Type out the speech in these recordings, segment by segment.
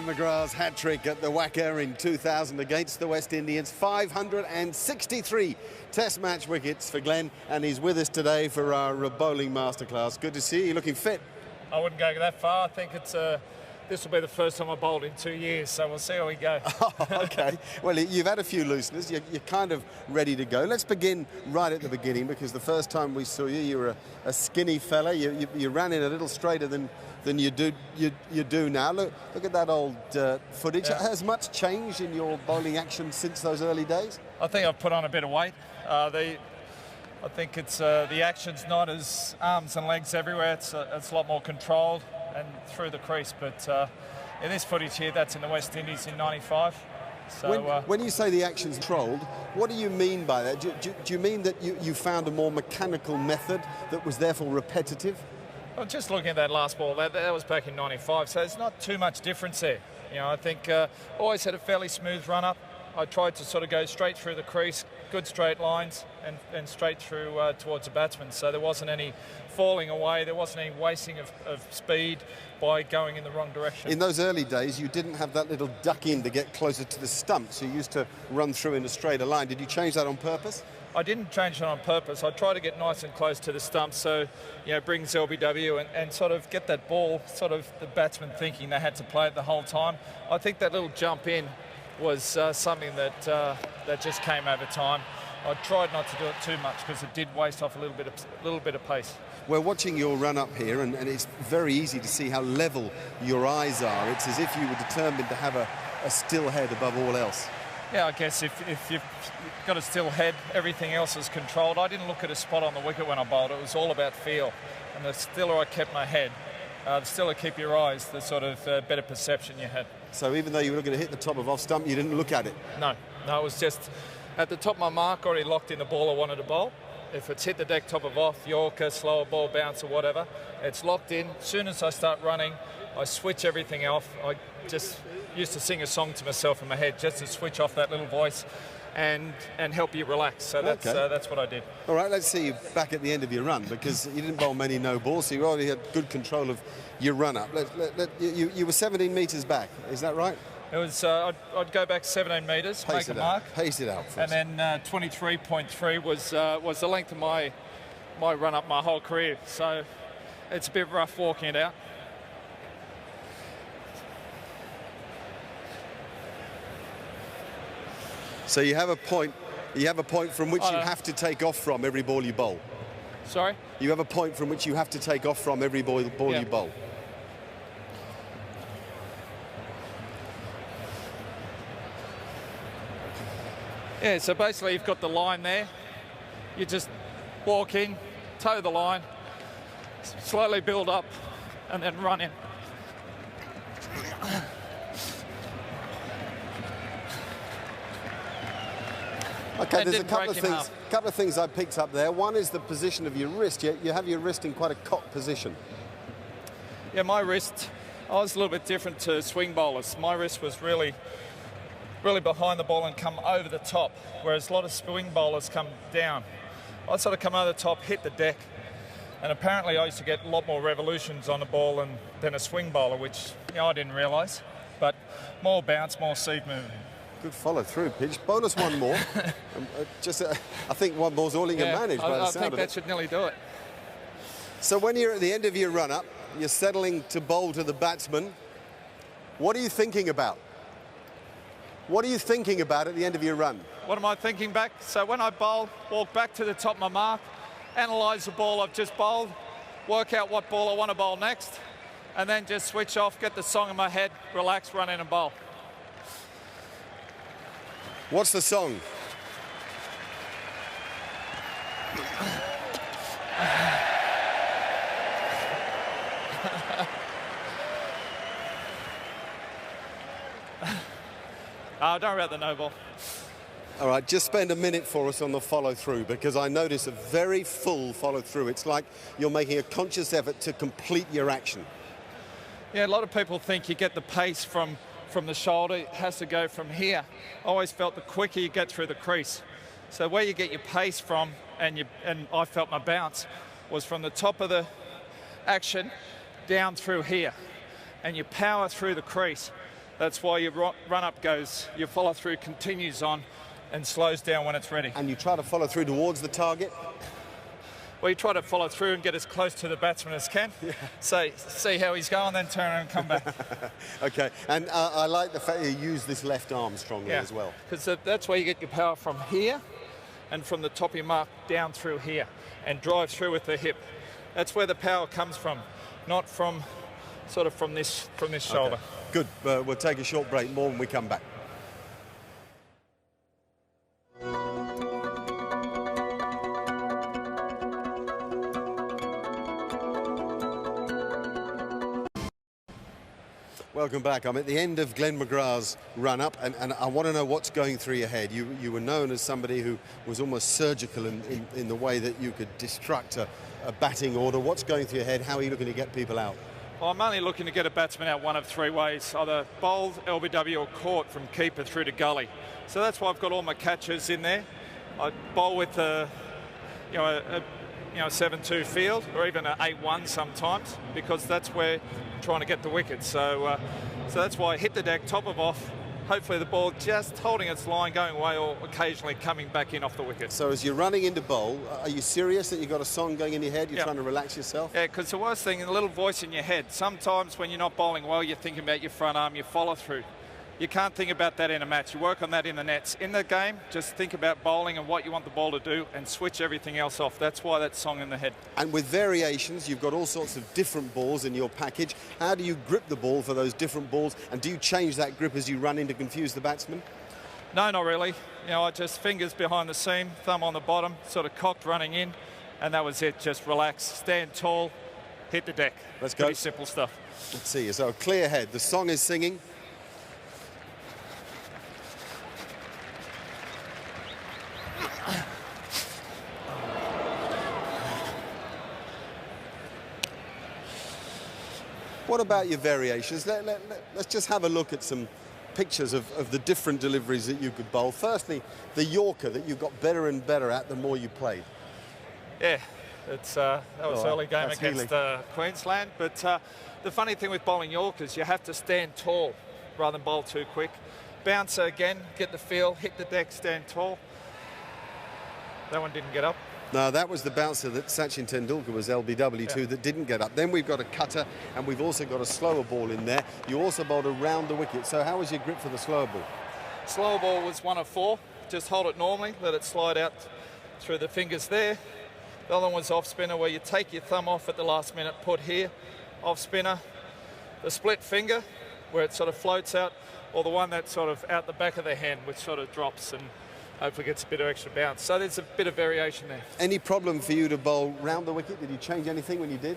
Mcgrath's hat-trick at the WACA in 2000 against the West Indians. 563 Test match wickets for Glenn, and he's with us today for our bowling masterclass. Good to see you. You're looking fit. I wouldn't go that far. I think this will be the first time I bowled in 2 years, so we'll see how we go. Oh, okay. Well, you've had a few looseners. You're kind of ready to go. Let's begin right at the beginning, because the first time we saw you, you were a skinny fella. You ran in a little straighter than you do now. Look at that old footage. Yeah. Has much changed in your bowling action since those early days? I think I've put on a bit of weight. I think it's the action's not as arms and legs everywhere. It's a lot more controlled and through the crease. But in this footage here, that's in the West Indies in '95. So when you say the action's controlled, what do you mean by that? Do you mean that you found a more mechanical method that was therefore repetitive? Well, just looking at that last ball, that was back in '95, so there's not too much difference there. You know, I think always had a fairly smooth run-up. I tried to sort of go straight through the crease, good straight lines, and straight through towards the batsman. So there wasn't any falling away, there wasn't any wasting of speed by going in the wrong direction. In those early days, you didn't have that little duck in to get closer to the stumps. You used to run through in a straighter line. Did you change that on purpose? I didn't change it on purpose. I tried to get nice and close to the stump, so brings LBW and sort of get that ball, sort of the batsman thinking they had to play it the whole time. I think that little jump in was something that just came over time. I tried not to do it too much because it did waste off a little bit of pace. We're watching your run up here, and it's very easy to see how level your eyes are. It's as if you were determined to have a still head above all else. Yeah, I guess if you've got a still head, everything else is controlled. I didn't look at a spot on the wicket when I bowled. It was all about feel. And the stiller I kept my head, the stiller keep your eyes, the sort of better perception you had. So even though you were looking to hit the top of off stump, you didn't look at it? No, it was just at the top of my mark, already locked in the ball I wanted to bowl. If it's hit the deck top of off, Yorker, slower ball, bounce or whatever, it's locked in. As soon as I start running, I switch everything off. I just used to sing a song to myself in my head just to switch off that little voice and help you relax. So that's what I did. All right, let's see you back at the end of your run, because you didn't bowl many no balls, so you already had good control of your run up. You were 17 metres back, is that right? It was. I'd go back 17 metres, make a mark. Pace it out for us. And then 23.3 was the length of my run up my whole career. So it's a bit rough walking it out. So you have a point from which you have to take off from every ball you bowl. Sorry? You have a point from which you have to take off from every ball you bowl. Yeah, so basically you've got the line there. You just walk in, toe the line, slowly build up, and then run in. Okay, there's a couple of things I picked up there. One is the position of your wrist. You have your wrist in quite a cocked position. Yeah, my wrist, I was a little bit different to swing bowlers. My wrist was really behind the ball and come over the top, whereas a lot of swing bowlers come down. I sort of come over the top, hit the deck, and apparently I used to get a lot more revolutions on the ball than a swing bowler, which I didn't realise. But more bounce, more seed movement. Good follow through, Pidge. Bonus one more. I think one ball's all he can manage by the sound of it. I think that should nearly do it. So when you're at the end of your run-up, you're settling to bowl to the batsman. What are you thinking about? What are you thinking about at the end of your run? What am I thinking back? So when I bowl, walk back to the top of my mark, analyse the ball I've just bowled, work out what ball I want to bowl next, and then just switch off, get the song in my head, relax, run in and bowl. What's the song? Don't worry about the no ball. All right, just spend a minute for us on the follow-through, because I notice a very full follow-through. It's like you're making a conscious effort to complete your action. Yeah, a lot of people think you get the pace from the shoulder. It has to go from here. I always felt the quicker you get through the crease. So where you get your pace from, and I felt my bounce, was from the top of the action down through here. And you power through the crease. That's why your run-up goes, your follow-through continues on and slows down when it's ready. And you try to follow through towards the target? Well, you try to follow through and get as close to the batsman as can. Yeah. So see how he's going, then turn around and come back. Okay, and I like the fact you use this left arm strongly as well. Because that's where you get your power from here and from the top of your mark down through here and drive through with the hip. That's where the power comes from, not from sort of from this shoulder. Good. We'll take a short break. More when we come back. Welcome back. I'm at the end of Glenn McGrath's run-up, and I want to know what's going through your head. You were known as somebody who was almost surgical in the way that you could destruct a batting order. What's going through your head? How are you looking to get people out? Well, I'm only looking to get a batsman out one of three ways, either bowled, LBW or caught from keeper through to gully. So that's why I've got all my catches in there. I bowl with a 7-2 field or even an 8-1 sometimes, because that's where I'm trying to get the wicket. So that's why I hit the deck, top of off. Hopefully the ball just holding its line, going away, or occasionally coming back in off the wicket. So as you're running into bowl, are you serious that you've got a song going in your head? You're trying to relax yourself? Yeah, because the worst thing is a little voice in your head. Sometimes when you're not bowling well, you're thinking about your front arm, your follow through. You can't think about that in a match. You work on that in the nets. In the game, just think about bowling and what you want the ball to do and switch everything else off. That's why that song in the head. And with variations, you've got all sorts of different balls in your package. How do you grip the ball for those different balls? And do you change that grip as you run in to confuse the batsman? No, not really. I just fingers behind the seam, thumb on the bottom, sort of cocked running in, and that was it. Just relax, stand tall, hit the deck. Let's go. Pretty simple stuff. Let's see. So a clear head. The song is singing. What about your variations? Let's just have a look at some pictures of the different deliveries that you could bowl. Firstly, the Yorker that you got better and better at the more you played. Yeah, that was early game against Queensland. But the funny thing with bowling Yorkers, you have to stand tall rather than bowl too quick. Bouncer again, get the feel, hit the deck, stand tall. That one didn't get up. No, that was the bouncer that Sachin Tendulkar was LBW to that didn't get up. Then we've got a cutter, and we've also got a slower ball in there. You also bowled around the wicket. So how was your grip for the slower ball? Slower ball was 1 of 4. Just hold it normally, let it slide out through the fingers there. The other one was off spinner, where you take your thumb off at the last minute, put here, off spinner. The split finger, where it sort of floats out, or the one that's sort of out the back of the hand, which sort of drops and hopefully gets a bit of extra bounce. So there's a bit of variation there. Any problem for you to bowl round the wicket? Did you change anything when you did?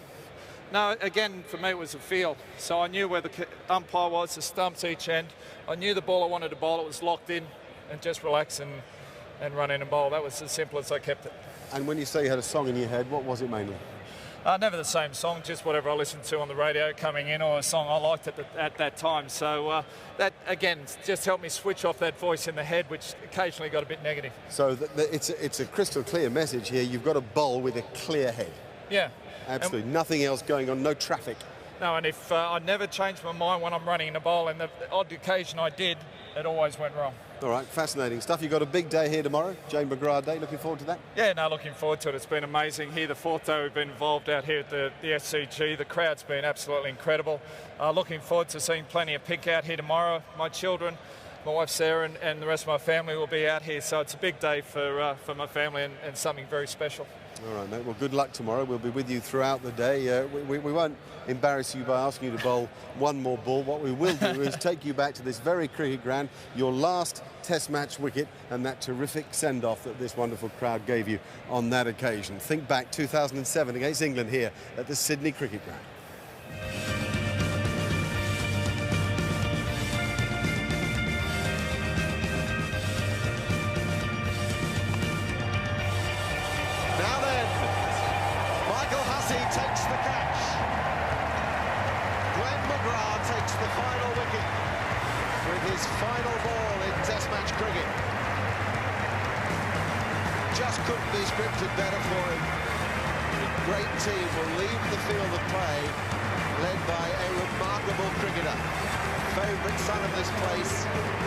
No, again, for me it was a feel. So I knew where the umpire was, the stumps each end. I knew the ball I wanted to bowl, it was locked in, and just relax and run in and bowl. That was as simple as I kept it. And when you say you had a song in your head, what was it mainly? Never the same song, just whatever I listened to on the radio coming in, or a song I liked at that time. So that, again, just helped me switch off that voice in the head, which occasionally got a bit negative. So it's a crystal clear message here. You've got to bowl with a clear head. Yeah. Absolutely. Nothing else going on, no traffic. No, and if I never change my mind when I'm running the bowl, and the odd occasion I did, it always went wrong. All right, fascinating stuff. You've got a big day here tomorrow, Jane McGrath Day. Looking forward to that? Yeah, no, looking forward to it. It's been amazing here. The 4th day we've been involved out here at the SCG. The crowd's been absolutely incredible. Looking forward to seeing plenty of pink out here tomorrow. My children, my wife Sarah, and the rest of my family will be out here. So it's a big day for my family and something very special. All right, mate. Well, good luck tomorrow. We'll be with you throughout the day. We won't embarrass you by asking you to bowl one more ball. What we will do is take you back to this very cricket ground, your last Test match wicket, and that terrific send-off that this wonderful crowd gave you on that occasion. Think back 2007 against England here at the Sydney Cricket Ground. Just couldn't be scripted better for him. A great team will leave the field of play, led by a remarkable cricketer. favourite son of this place.